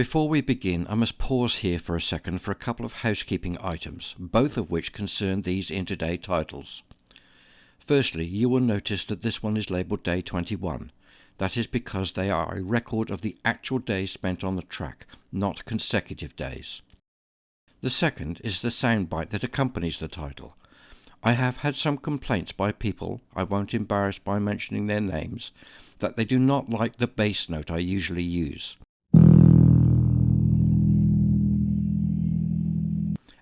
Before we begin, I must pause here for a second for a couple of housekeeping items, both of which concern these inter-day titles. Firstly, you will notice that this one is labelled Day 21. That is because they are a record of the actual days spent on the track, not consecutive days. The second is the soundbite that accompanies the title. I have had some complaints by people, I won't embarrass by mentioning their names, that they do not like the bass note I usually use,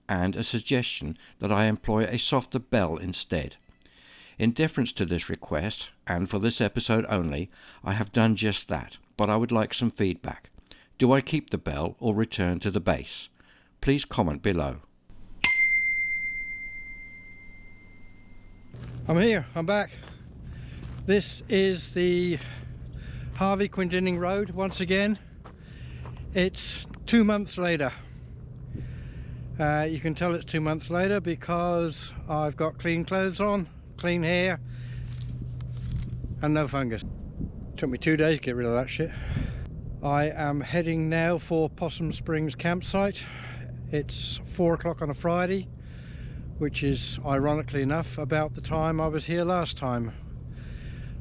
and a suggestion that I employ a softer bell instead. In deference to this request, and for this episode only, I have done just that, but I would like some feedback. Do I keep the bell or return to the bass? Please comment below. I'm here, I'm back. This is the Harvey Quindining Road once again. It's 2 months later. You can tell it's 2 months later because I've got clean clothes on, clean hair and no fungus. Took me 2 days to get rid of that shit. I am heading now for Possum Springs campsite. It's 4 o'clock on a Friday, which is ironically enough about the time I was here last time.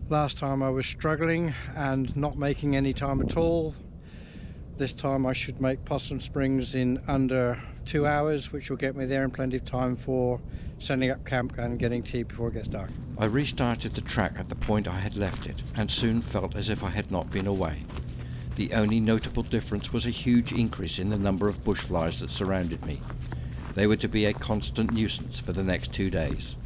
Last time I was struggling and not making any time at all. This time I should make Possum Springs in under 2 hours, which will get me there in plenty of time for setting up camp and getting tea before it gets dark. I restarted the track at the point I had left it, and soon felt as if I had not been away. The only notable difference was a huge increase in the number of bushflies that surrounded me. They were to be a constant nuisance for the next 2 days.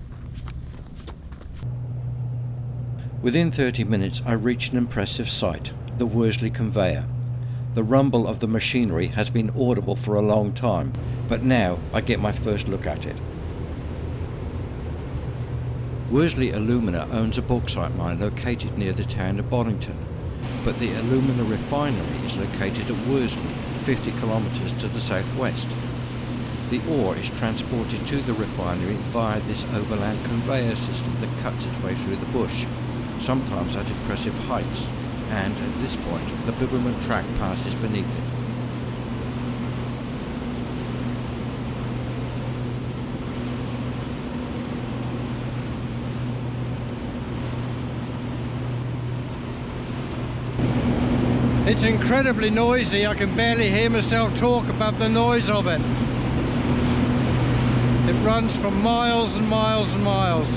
Within 30 minutes I reached an impressive sight, the Worsley conveyor. The rumble of the machinery has been audible for a long time, but now I get my first look at it. Worsley Alumina owns a bauxite mine located near the town of Boddington, but the alumina refinery is located at Worsley, 50 kilometres to the southwest. The ore is transported to the refinery via this overland conveyor system that cuts its way through the bush, sometimes at impressive heights, and at this point the Bibbulmun track passes beneath it. It's incredibly noisy. I can barely hear myself talk above the noise of it. It runs for miles and miles and miles.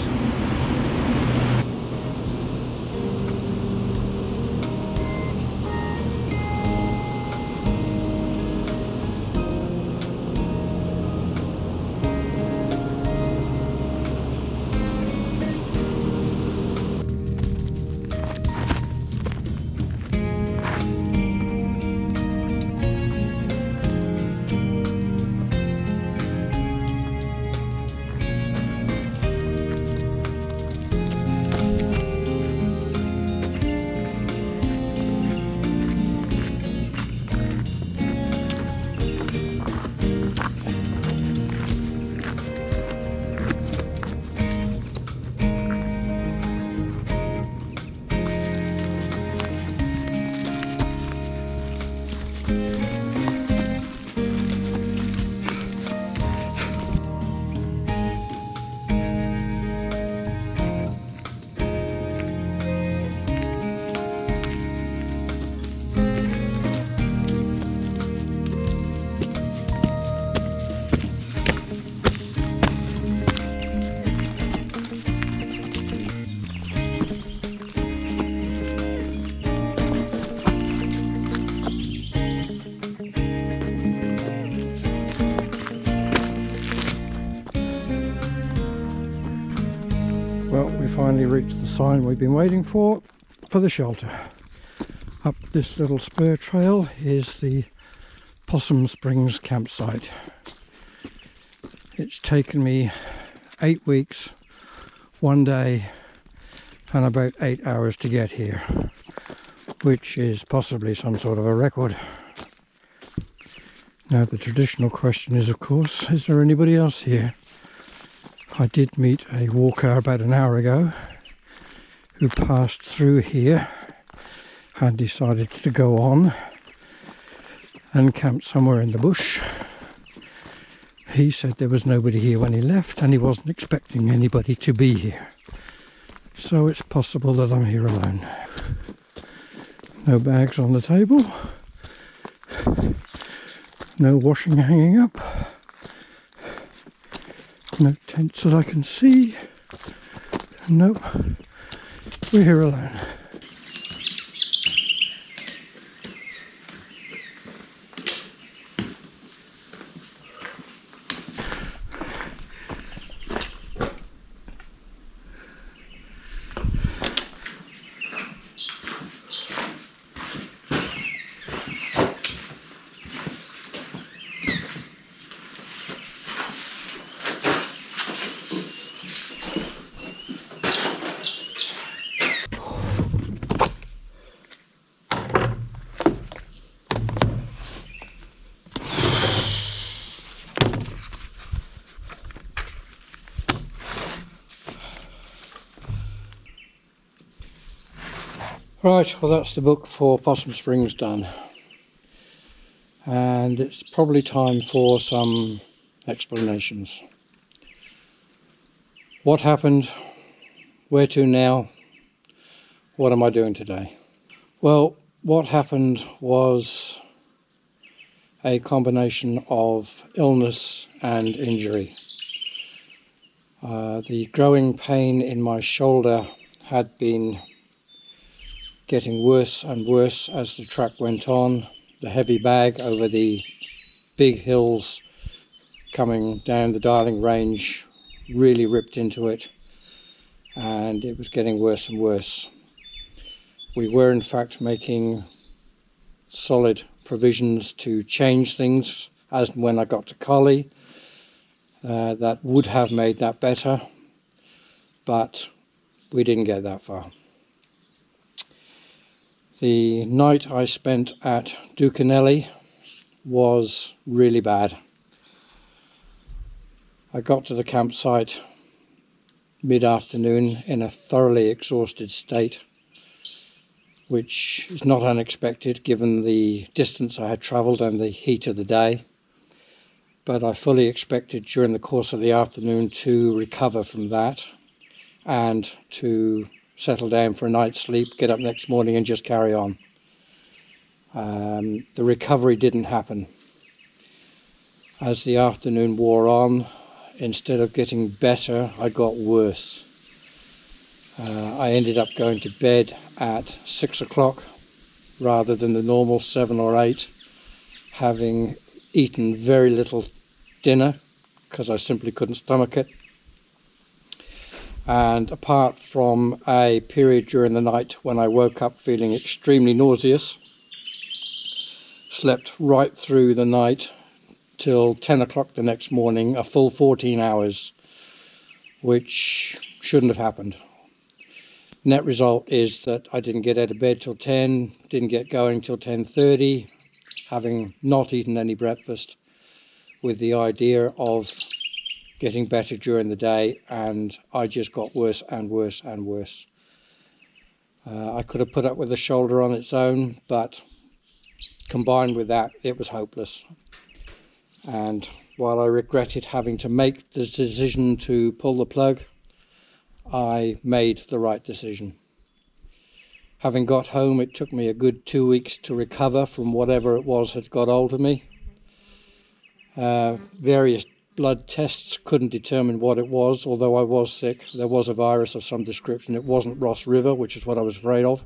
Well, we finally reached the sign we've been waiting for the shelter. Up this little spur trail is the Possum Springs campsite. It's taken me 8 weeks, 1 day and about 8 hours to get here, which is possibly some sort of a record. Now the traditional question is, of course, is there anybody else here? I did meet a walker about an hour ago who passed through here and decided to go on, and camped somewhere in the bush. He said there was nobody here when he left, and he wasn't expecting anybody to be here. So it's possible that I'm here alone. No bags on the table. No washing hanging up. No tents that I can see. Nope. We're here alone. Right, well that's the book for Possum Springs done, and it's probably time for some explanations. What happened? Where to now? What am I doing today? Well, what happened was a combination of illness and injury. The growing pain in my shoulder had been getting worse and worse as the track went on. The heavy bag over the big hills coming down the Darling Range really ripped into it, and it was getting worse and worse. We were in fact making solid provisions to change things as and when I got to Collie. That would have made that better, but we didn't get that far. The night I spent at Ducanelli was really bad. I got to the campsite mid-afternoon in a thoroughly exhausted state, which is not unexpected given the distance I had travelled and the heat of the day. But I fully expected during the course of the afternoon to recover from that and to settle down for a night's sleep, get up next morning and just carry on. The recovery didn't happen. As the afternoon wore on, instead of getting better, I got worse. I ended up going to bed at 6 o'clock rather than the normal 7 or 8, having eaten very little dinner because I simply couldn't stomach it. And apart from a period during the night when I woke up feeling extremely nauseous, slept right through the night till 10 o'clock the next morning, a full 14 hours, which shouldn't have happened. Net result is that I didn't get out of bed till 10, didn't get going till 10:30, having not eaten any breakfast, with the idea of getting better during the day, and I just got worse and worse and worse. I could have put up with the shoulder on its own, but combined with that, it was hopeless. And while I regretted having to make the decision to pull the plug, I made the right decision. Having got home, it took me a good 2 weeks to recover from whatever it was had got hold of me. Various blood tests couldn't determine what it was, although I was sick. There was a virus of some description. It wasn't Ross River, which is what I was afraid of,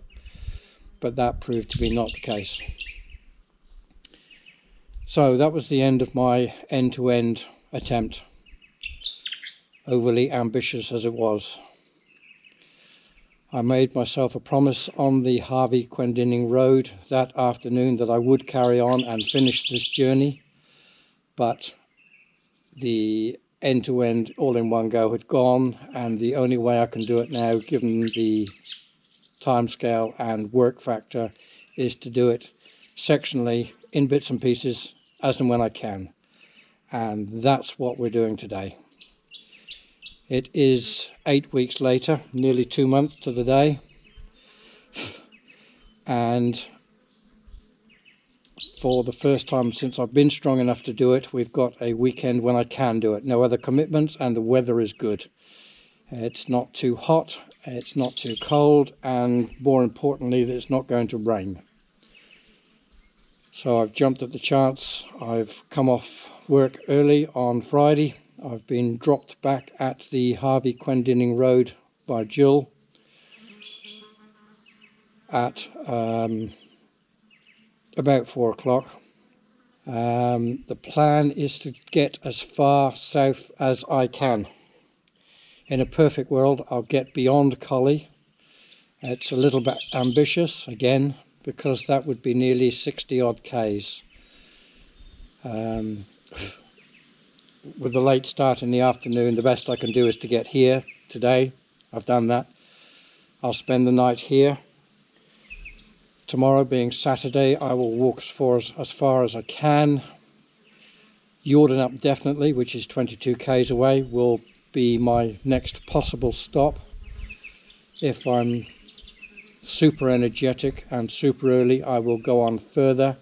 but that proved to be not the case. So that was the end of my end-to-end attempt, overly ambitious as it was. I made myself a promise on the Harvey Quendinning Road that afternoon that I would carry on and finish this journey, but the end-to-end all-in-one go had gone, and the only way I can do it now, given the timescale and work factor, is to do it sectionally in bits and pieces as and when I can, and that's what we're doing today. It is 8 weeks later, nearly 2 months to the day, and for the first time since I've been strong enough to do it, we've got a weekend when I can do it. No other commitments, and the weather is good. It's not too hot, it's not too cold, and more importantly, it's not going to rain. So I've jumped at the chance. I've come off work early on Friday. I've been dropped back at the Harvey Quendinning Road by Jill at about 4 o'clock. The plan is to get as far south as I can. In a perfect world, I'll get beyond Collie. It's a little bit ambitious, again, because that would be nearly 60 odd Ks. With the late start in the afternoon, the best I can do is to get here today. I've done that. I'll spend the night here. Tomorrow being Saturday, I will walk as far as I can. Yodamung definitely, which is 22 Ks away, will be my next possible stop. If I'm super energetic and super early, I will go on further,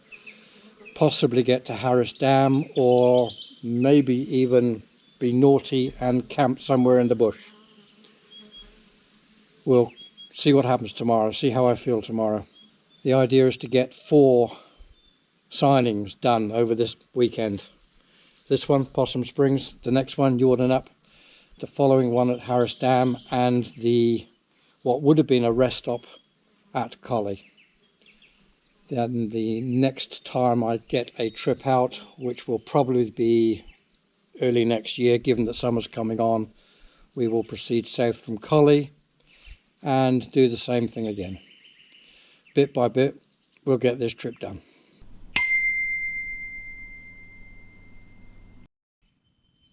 possibly get to Harris Dam, or maybe even be naughty and camp somewhere in the bush. We'll see what happens tomorrow, see how I feel tomorrow. The idea is to get 4 signings done over this weekend. This one, Possum Springs, the next one, Yodamung, the following one at Harris Dam, and what would have been a rest stop at Collie. Then the next time I get a trip out, which will probably be early next year, given that summer's coming on, we will proceed south from Collie and do the same thing again. Bit by bit, we'll get this trip done.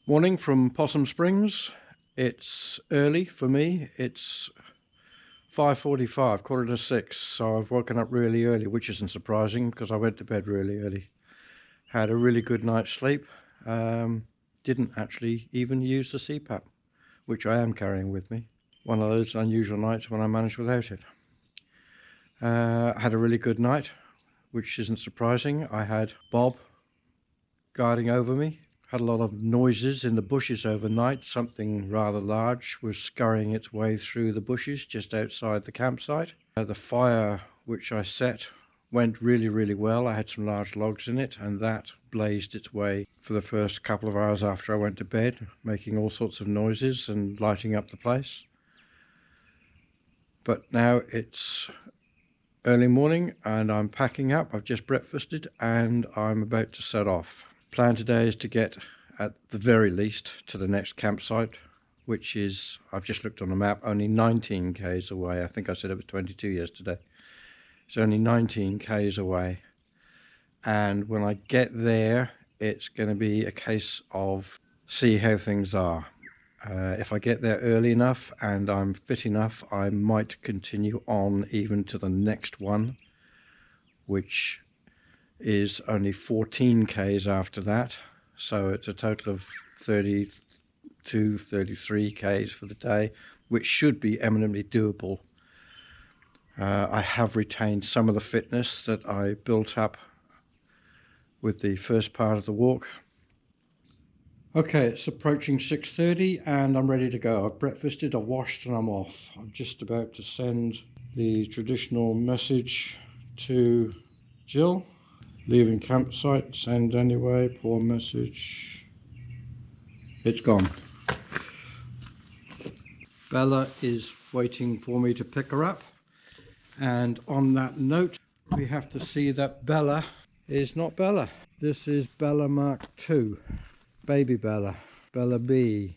Morning from Possum Springs. It's early for me. It's 5:45, 5:45, so I've woken up really early, which isn't surprising because I went to bed really early. Had a really good night's sleep. Didn't actually even use the CPAP, which I am carrying with me. One of those unusual nights when I managed without it. Had a really good night, which isn't surprising. I had Bob guarding over me. Had a lot of noises in the bushes overnight. Something rather large was scurrying its way through the bushes just outside the campsite. The fire which I set went really, really well. I had some large logs in it, and that blazed its way for the first couple of hours after I went to bed, making all sorts of noises and lighting up the place. But now it's early morning and I'm packing up. I've just breakfasted and I'm about to set off. Plan today is to get, at the very least, to the next campsite, which is, I've just looked on the map, only 19 Ks away. I think I said it was 22 yesterday. It's only 19 Ks away. And when I get there, it's going to be a case of see how things are. If I get there early enough and I'm fit enough, I might continue on even to the next one, which is only 14 Ks after that. So it's a total of 32, 33 Ks for the day, which should be eminently doable. I have retained some of the fitness that I built up with the first part of the walk. Okay, it's approaching 6:30 and I'm ready to go. I've breakfasted, I've washed, and I'm off. I'm just about to send the traditional message to Jill. Leaving campsite, send anyway, poor message. It's gone. Bella is waiting for me to pick her up. And on that note, we have to see that Bella is not Bella. This is Bella Mark II. Baby Bella, Bella B,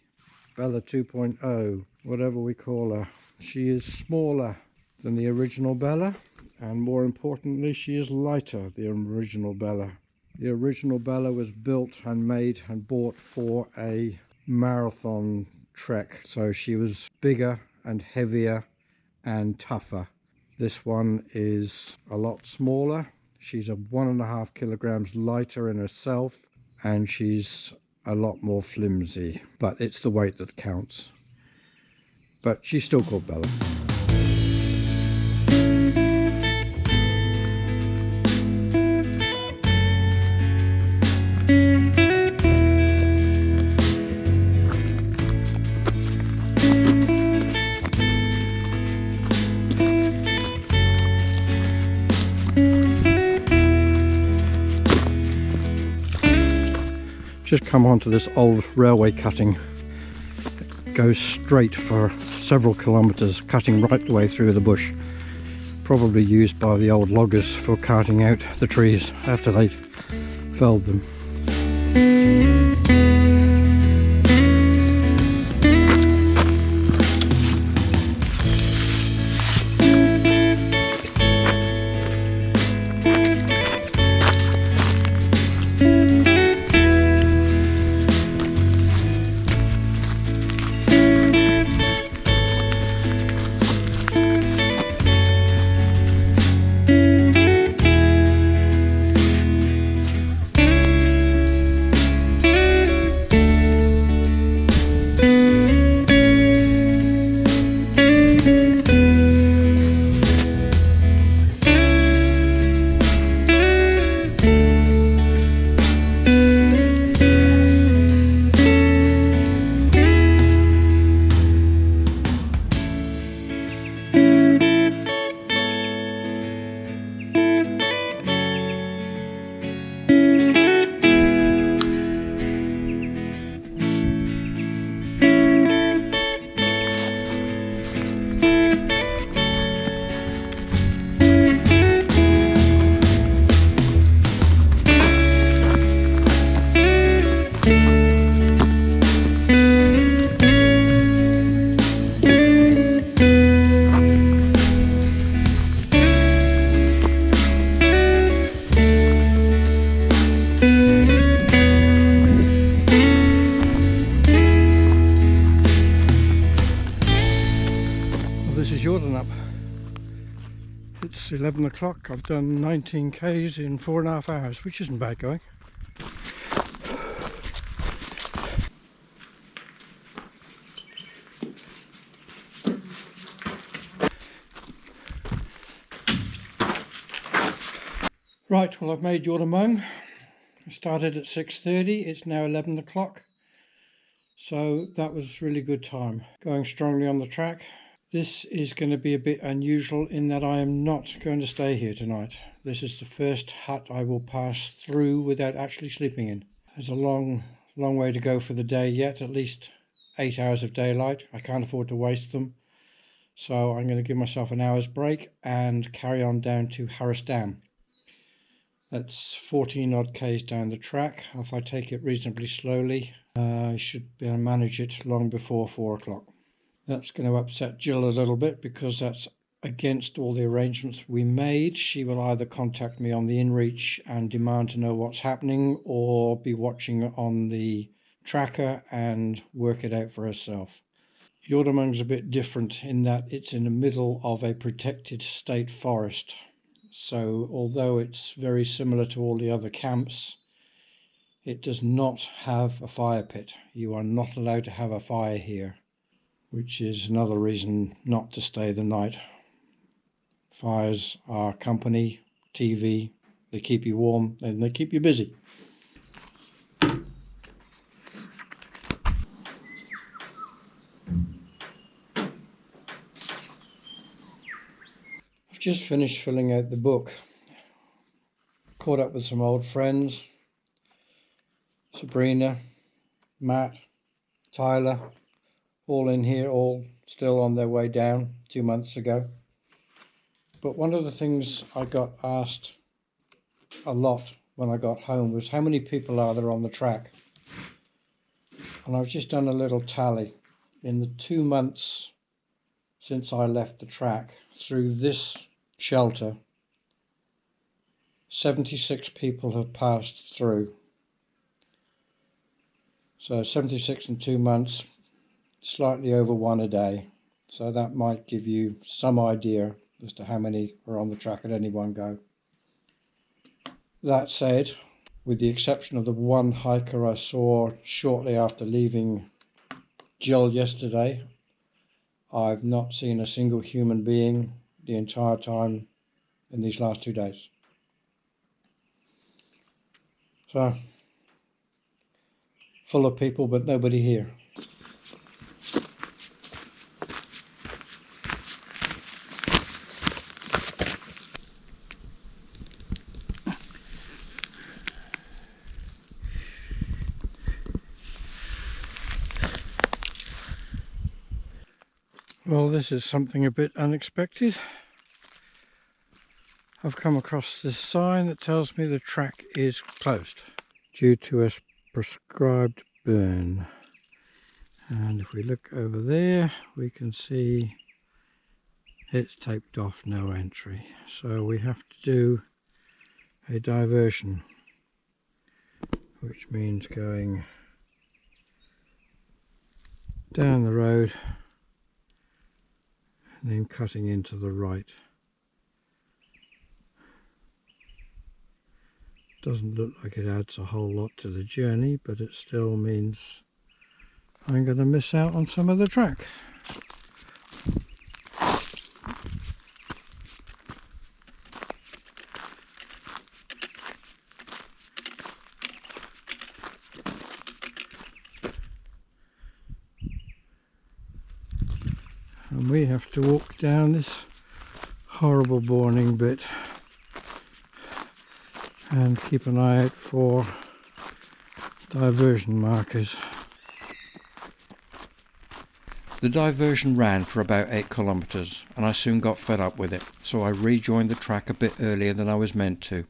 Bella 2.0, whatever we call her. She is smaller than the original Bella, and more importantly, she is lighter than the original Bella. The original Bella was built and made and bought for a marathon trek, so she was bigger and heavier and tougher. This one is a lot smaller. She's a 1.5 kilograms lighter in herself, and she's a lot more flimsy, but it's the weight that counts. But she's still called Bella. just come onto this old railway cutting. It goes straight for several kilometres, cutting right the way through the bush. Probably used by the old loggers for carting out the trees after they felled them. This is Yodamung. It's 11 o'clock. I've done 19 k's in 4.5 hours, which isn't bad going. Right, well, I've made Yodamung. I started at 6:30. It's now 11 o'clock. So that was really good time. Going strongly on the track. This is going to be a bit unusual in that I am not going to stay here tonight. This is the first hut I will pass through without actually sleeping in. There's a long way to go for the day yet, at least 8 hours of daylight. I can't afford to waste them. So I'm going to give myself an hour's break and carry on down to Harris Dam. That's 14 odd k's down the track. If I take it reasonably slowly, I should be able to manage it long before 4 o'clock. That's going to upset Jill a little bit because that's against all the arrangements we made. She will either contact me on the inReach and demand to know what's happening, or be watching on the tracker and work it out for herself. Yodamung's a bit different in that it's in the middle of a protected state forest. So although it's very similar to all the other camps, it does not have a fire pit. You are not allowed to have a fire here, which is another reason not to stay the night. Fires are company, TV, they keep you warm and they keep you busy. I've just finished filling out the book. Caught up with some old friends, Sabrina, Matt, Tyler, all in here, all still on their way down 2 months ago. But one of the things I got asked a lot when I got home was, how many people are there on the track? And I've just done a little tally. In the 2 months since I left the track, through this shelter, 76 people have passed through. So 76 in 2 months, slightly over one a day. So that might give you some idea as to how many are on the track at any one go. That said, with the exception of the one hiker I saw shortly after leaving Jill yesterday, I've not seen a single human being the entire time in these last 2 days. So, full of people but nobody here. Well, this is something a bit unexpected. I've come across this sign that tells me the track is closed due to a prescribed burn. And if we look over there, we can see it's taped off, no entry. So we have to do a diversion, which means going down the road and then cutting into the right. Doesn't look like it adds a whole lot to the journey, but it still means I'm going to miss out on some of the track. And we have to walk down this horrible bourning bit and keep an eye out for diversion markers. The diversion ran for about 8 kilometres and I soon got fed up with it, so I rejoined the track a bit earlier than I was meant to.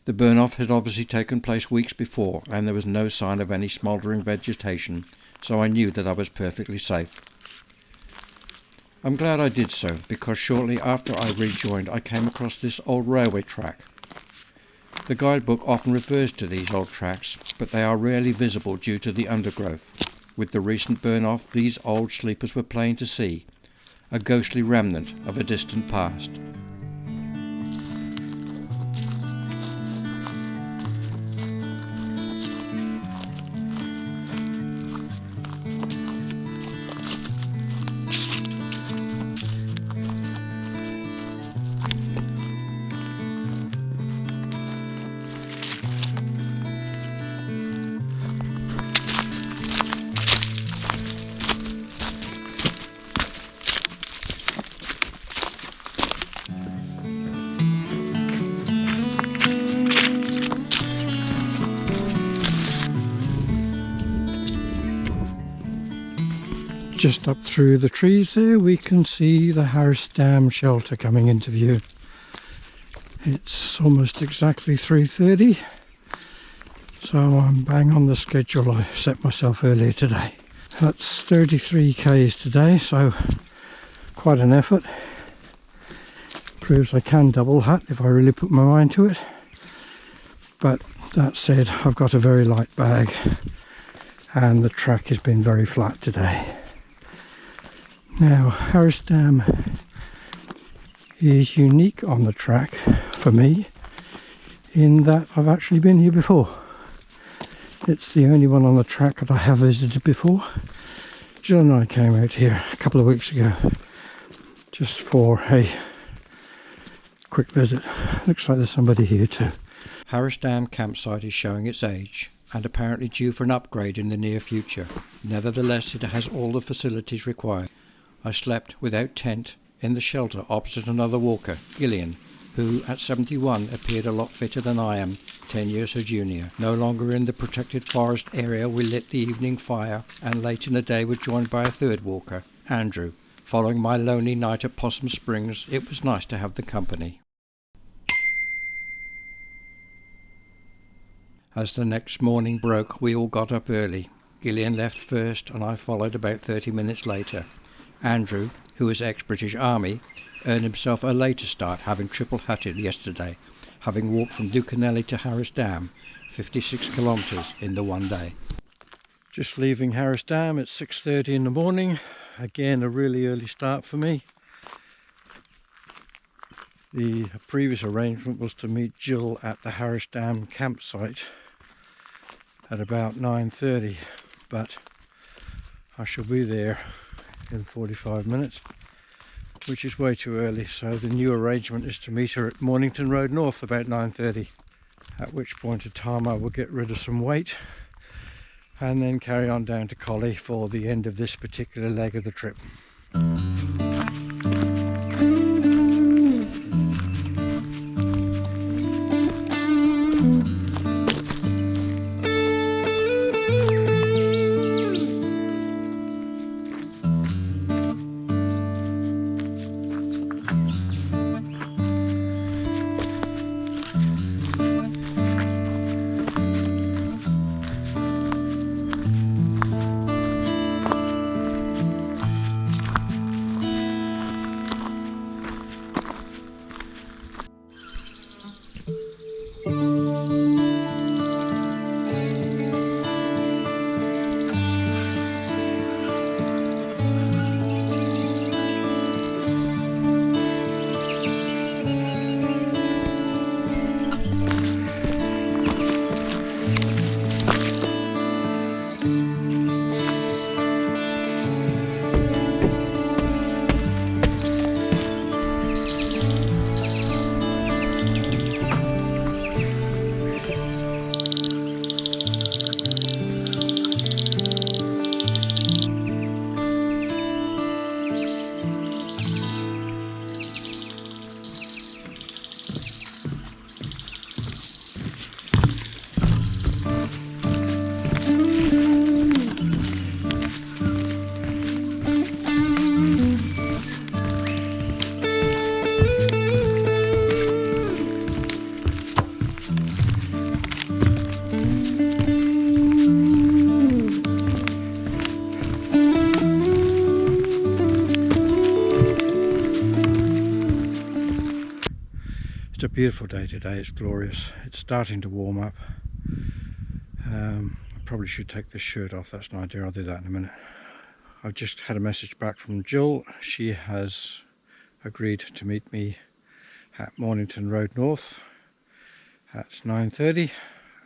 The burn-off had obviously taken place weeks before and there was no sign of any smouldering vegetation, so I knew that I was perfectly safe. I'm glad I did so, because shortly after I rejoined I came across this old railway track. The guidebook often refers to these old tracks, but they are rarely visible due to the undergrowth. With the recent burn-off, these old sleepers were plain to see, a ghostly remnant of a distant past. Just up through the trees there we can see the Harris Dam shelter coming into view. It's almost exactly 3:30, so I'm bang on the schedule I set myself earlier today. That's 33 k's today, so quite an effort. Proves I can double hat if I really put my mind to it. But that said, I've got a very light bag and the track has been very flat today. Now, Harris Dam is unique on the track for me in that I've actually been here before. It's the only one on the track that I have visited before. Jill and I came out here a couple of weeks ago just for a quick visit. Looks like there's somebody here too. Harris Dam campsite is showing its age and apparently due for an upgrade in the near future. Nevertheless, it has all the facilities required. I slept without tent in the shelter opposite another walker, Gillian, who at 71 appeared a lot fitter than I am, 10 years her junior. No longer in the protected forest area, we lit the evening fire and late in the day were joined by a third walker, Andrew. Following my lonely night at Possum Springs, it was nice to have the company. As the next morning broke, we all got up early. Gillian left first and I followed about 30 minutes later. Andrew, who is ex-British Army, earned himself a later start, having triple-hatted yesterday, having walked from Ducanelli to Harris Dam, 56 kilometres in the one day. Just leaving Harris Dam at 6:30 in the morning. Again, a really early start for me. The previous arrangement was to meet Jill at the Harris Dam campsite at about 9:30, but I shall be there in 45 minutes, which is way too early, so the new arrangement is to meet her at Mornington Road North about 9:30, at which point of time I will get rid of some weight and then carry on down to Collie for the end of this particular leg of the trip. just a beautiful day today. It's glorious. It's starting to warm up. I probably should take this shirt off. That's an idea. I'll do that in a minute. I've just had a message back from Jill. She has agreed to meet me at Mornington Road North at 9:30,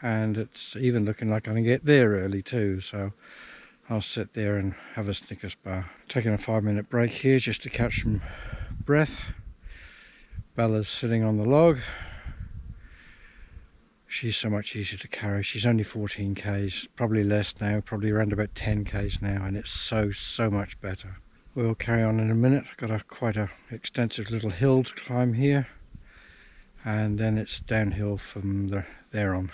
and it's even looking like I can get there early too, so I'll sit there and have a Snickers bar. Taking a 5-minute break here just to catch some breath. Bella's sitting on the log. She's so much easier to carry. She's only 14 k's, probably less now, probably around about 10 k's now, and it's so much better. We'll carry on in a minute. I've got quite a extensive little hill to climb here, and then it's downhill from there on.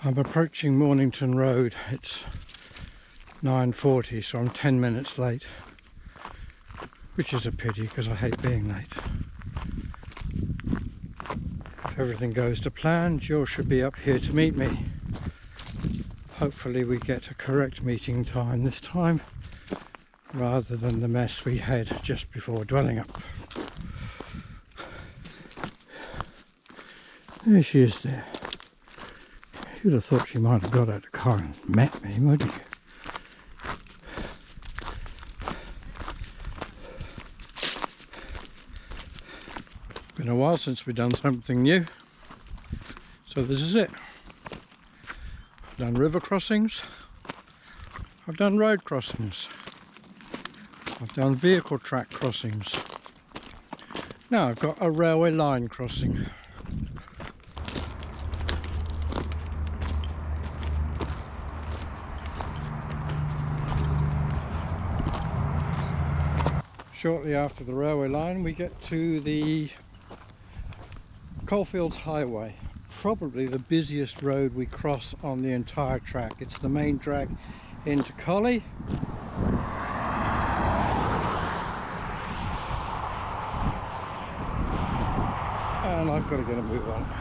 I'm approaching Mornington Road. It's 9:40, so I'm 10 minutes late, which is a pity because I hate being late. If everything goes to plan, Jill should be up here to meet me. Hopefully we get a correct meeting time this time, rather than the mess we had just before dwelling up. There she is there. You'd have thought she might have got out of the car and met me, wouldn't you? Been a while since we've done something new, so this is it. I've done river crossings, I've done road crossings, I've done vehicle track crossings. Now I've got a railway line crossing. Shortly after the railway line we get to the Coalfields Highway, probably the busiest road we cross on the entire track. It's the main drag into Collie. And I've got to get a move on.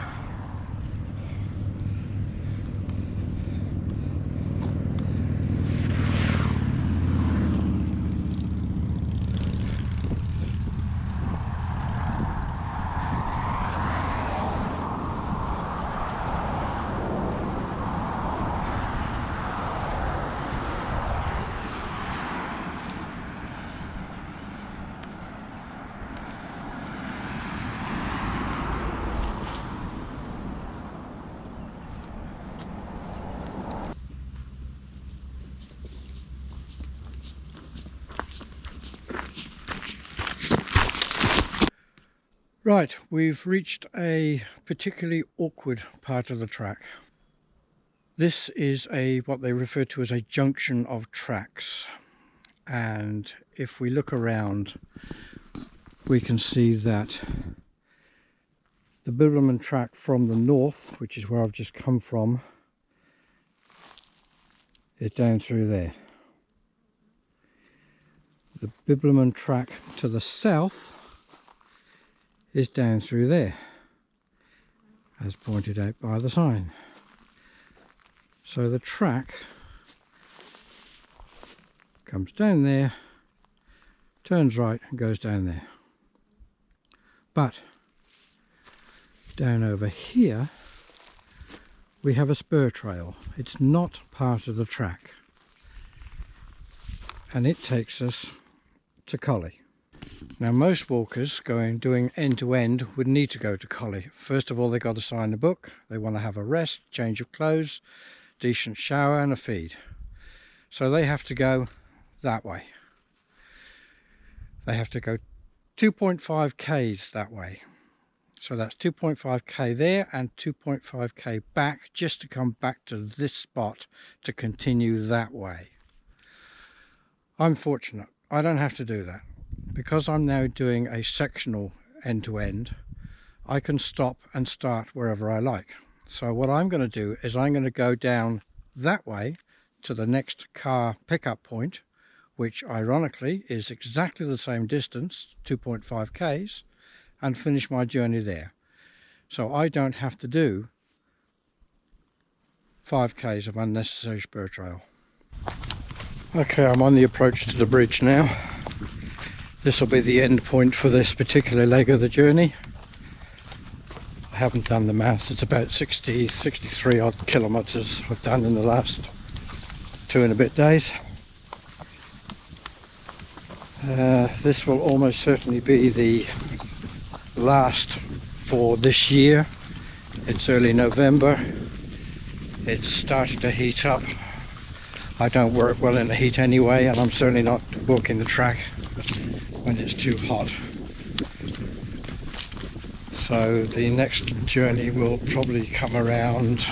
Right, we've reached a particularly awkward part of the track. This is what they refer to as a junction of tracks, and if we look around we can see that the Bibbulmun track from the north, which is where I've just come from, is down through there. The Bibbulmun track to the south is down through there, as pointed out by the sign. So the track comes down there, turns right and goes down there. But down over here we have a spur trail. It's not part of the track, and it takes us to Collie. Now most walkers doing end to end would need to go to Collie. First of all, they've got to sign the book. They want to have a rest, change of clothes, decent shower and a feed. So they have to go that way. They have to go 2.5 k's that way. So that's 2.5 k there and 2.5 k back, just to come back to this spot to continue that way. I'm fortunate. I don't have to do that. Because I'm now doing a sectional end-to-end, I can stop and start wherever I like. So what I'm going to do is I'm going to go down that way to the next car pickup point, which ironically is exactly the same distance, 2.5 k's, and finish my journey there. So I don't have to do 5 k's of unnecessary spur trail. Okay, I'm on the approach to the bridge now. This will be the end point for this particular leg of the journey. I haven't done the maths, it's about 63 odd kilometres I've done in the last 2 and a bit days. This will almost certainly be the last for this year. It's early November, it's starting to heat up. I don't work well in the heat anyway, and I'm certainly not walking the track when it's too hot. So the next journey will probably come around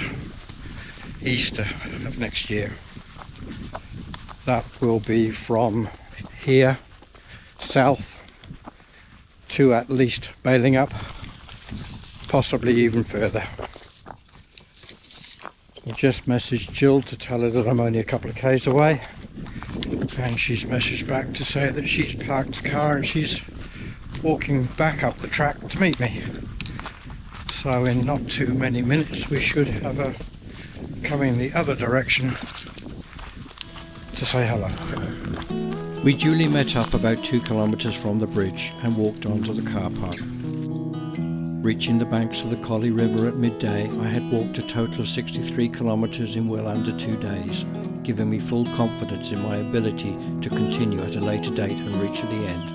Easter of next year. That will be from here south to at least Bailing Up, possibly even further. I just messaged Jill to tell her that I'm only a couple of k's away, and she's messaged back to say that she's parked the car and she's walking back up the track to meet me. So in not too many minutes we should have her coming the other direction to say hello. We duly met up about 2 kilometres from the bridge and walked onto the car park. Reaching the banks of the Collie River at midday, I had walked a total of 63 kilometres in well under 2 days, giving me full confidence in my ability to continue at a later date and reach the end.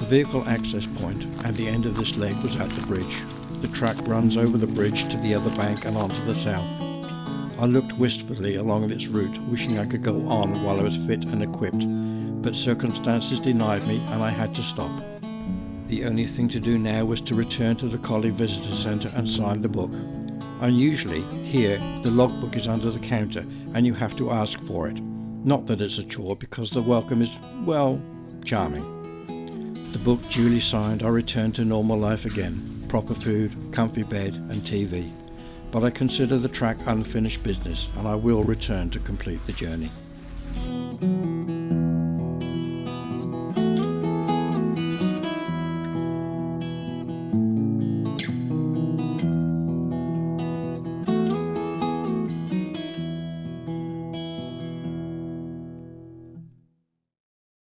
The vehicle access point at the end of this leg was at the bridge. The track runs over the bridge to the other bank and onto the south. I looked wistfully along this route, wishing I could go on while I was fit and equipped, but circumstances denied me and I had to stop. The only thing to do now was to return to the Collie Visitor Centre and sign the book. Unusually, here, the logbook is under the counter and you have to ask for it. Not that it's a chore, because the welcome is, well, charming. The book duly signed, I returned to normal life again. Proper food, comfy bed and TV. But I consider the track unfinished business and I will return to complete the journey.